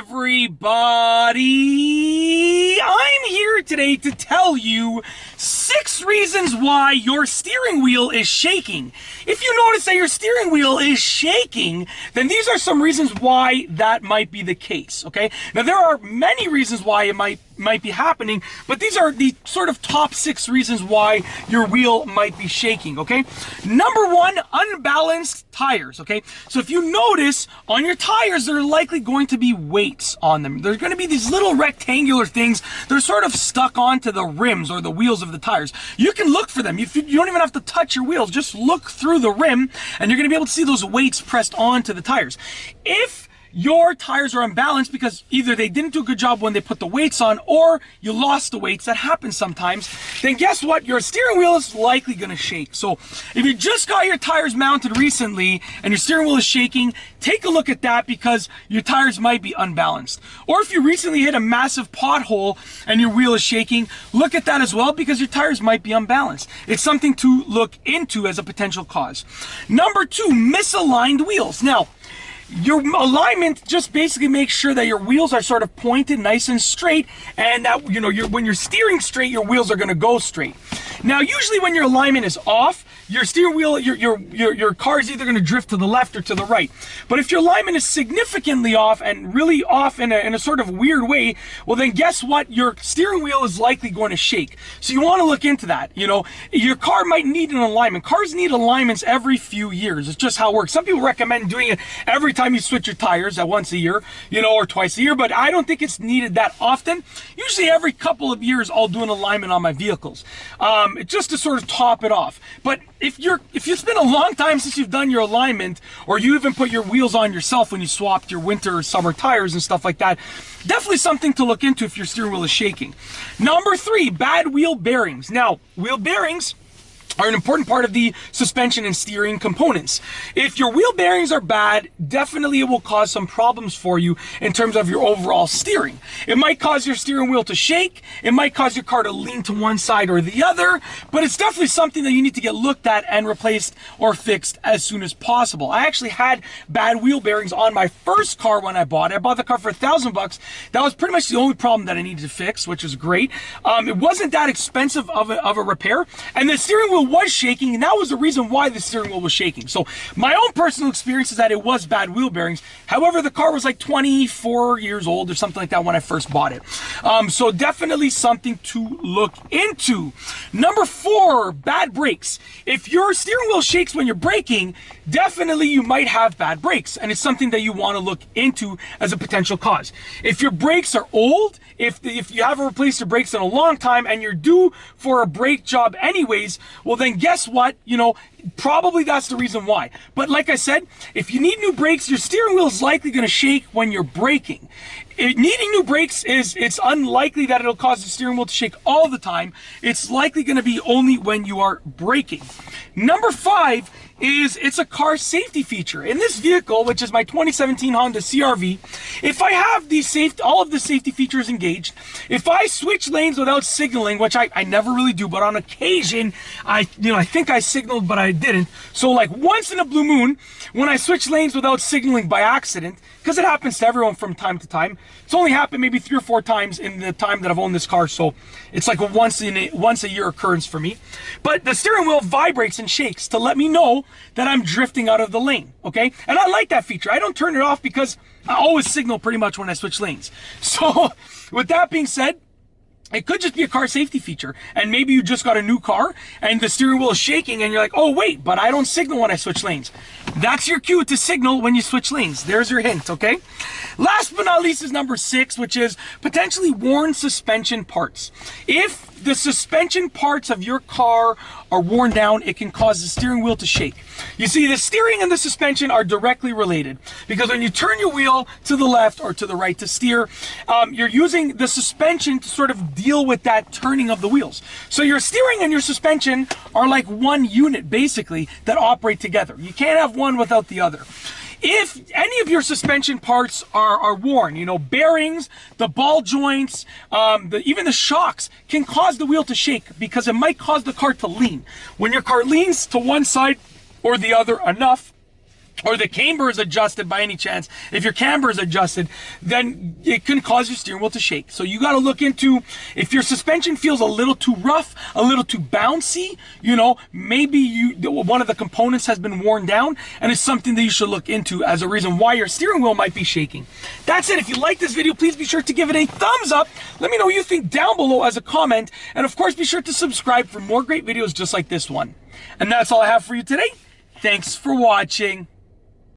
everybody? I'm here today to tell you 6 reasons why your steering wheel is shaking. If you notice that your steering wheel is shaking, then these are some reasons why that might be the case, okay? Now, there are many reasons why it might be happening, but these are the sort of top 6 reasons why your wheel might be shaking, okay? Number 1, unbalanced tires, okay? So if you notice on your tires, there are likely going to be weights on them. There's going to be these little rectangular things. They're sort of stuck onto the rims or the wheels of the tires. You can look for them. You don't even have to touch your wheels. Just look through the rim and you're going to be able to see those weights pressed onto the tires. If your tires are unbalanced because either they didn't do a good job when they put the weights on or you lost the weights, that happens sometimes, then guess what? Your steering wheel is likely going to shake. So if you just got your tires mounted recently and your steering wheel is shaking, take a look at that because your tires might be unbalanced. Or if you recently hit a massive pothole and your wheel is shaking, look at that as well because your tires might be unbalanced. It's something to look into as a potential cause. Number 2, misaligned wheels. Now, your alignment just basically makes sure that your wheels are sort of pointed nice and straight, and that when you're steering straight, your wheels are going to go straight. Now, usually when your alignment is off, your steering wheel, your car is either going to drift to the left or to the right. But if your alignment is significantly off and really off in a sort of weird way, well then guess what? Your steering wheel is likely going to shake. So you want to look into that. Your car might need an alignment. Cars need alignments every few years. It's just how it works. Some people recommend doing it every time you switch your tires at once a year, or twice a year, but I don't think it's needed that often. Usually every couple of years I'll do an alignment on my vehicles, just to sort of top it off. But if it's been a long time since you've done your alignment, or you even put your wheels on yourself when you swapped your winter or summer tires and stuff like that, definitely something to look into if your steering wheel is shaking. Number 3, bad wheel bearings. Now, wheel bearings are an important part of the suspension and steering components. If your wheel bearings are bad, definitely it will cause some problems for you in terms of your overall steering. It might cause your steering wheel to shake, it might cause your car to lean to one side or the other, but it's definitely something that you need to get looked at and replaced or fixed as soon as possible. I actually had bad wheel bearings on my first car when I bought it. I bought the car for $1,000. That was pretty much the only problem that I needed to fix, which is great. It wasn't that expensive of a repair, and the steering wheel was shaking, and that was the reason why the steering wheel was shaking. So my own personal experience is that it was bad wheel bearings. However, the car was like 24 years old or something like that when I first bought it. So definitely something to look into. Number 4, bad brakes. If your steering wheel shakes when you're braking, definitely you might have bad brakes, and it's something that you want to look into as a potential cause. If your brakes are old, if you haven't replaced your brakes in a long time and you're due for a brake job anyways, well then guess what? Probably that's the reason why. But like I said, if you need new brakes, your steering wheel is likely going to shake when you're braking. Needing new brakes it's unlikely that it'll cause the steering wheel to shake all the time. It's likely going to be only when you are braking. Number 5 is it's a car safety feature. In this vehicle, which is my 2017 Honda CR-V, if I have all of the safety features engaged, if I switch lanes without signaling, which I never really do, but on occasion, I think I signaled, but I didn't. So like once in a blue moon, when I switch lanes without signaling by accident, because it happens to everyone from time to time, it's only happened maybe 3 or 4 times in the time that I've owned this car, so it's like a once a year occurrence for me. But the steering wheel vibrates and shakes to let me know that I'm drifting out of the lane, okay? And I like that feature. I don't turn it off because I always signal pretty much when I switch lanes. So with that being said, it could just be a car safety feature, and maybe you just got a new car and the steering wheel is shaking and you're like, oh wait, but I don't signal when I switch lanes. That's your cue to signal when you switch lanes. There's your hint, okay? Last but not least is number 6, which is potentially worn suspension parts. If the suspension parts of your car are worn down, it can cause the steering wheel to shake. You see, the steering and the suspension are directly related because when you turn your wheel to the left or to the right to steer, you're using the suspension to sort of deal with that turning of the wheels. So your steering and your suspension are like one unit basically that operate together. You can't have one without the other. If any of your suspension parts are worn, bearings, the ball joints, even the shocks can cause the wheel to shake because it might cause the car to lean. When your car leans to one side or the other enough, or the camber is adjusted by any chance, if your camber is adjusted, then it can cause your steering wheel to shake. So you got to look into, if your suspension feels a little too rough, a little too bouncy, you know, maybe one of the components has been worn down, and it's something that you should look into as a reason why your steering wheel might be shaking. That's it. If you like this video, please be sure to give it a thumbs up. Let me know what you think down below as a comment, and of course be sure to subscribe for more great videos just like this one. And that's all I have for you today. Thanks for watching.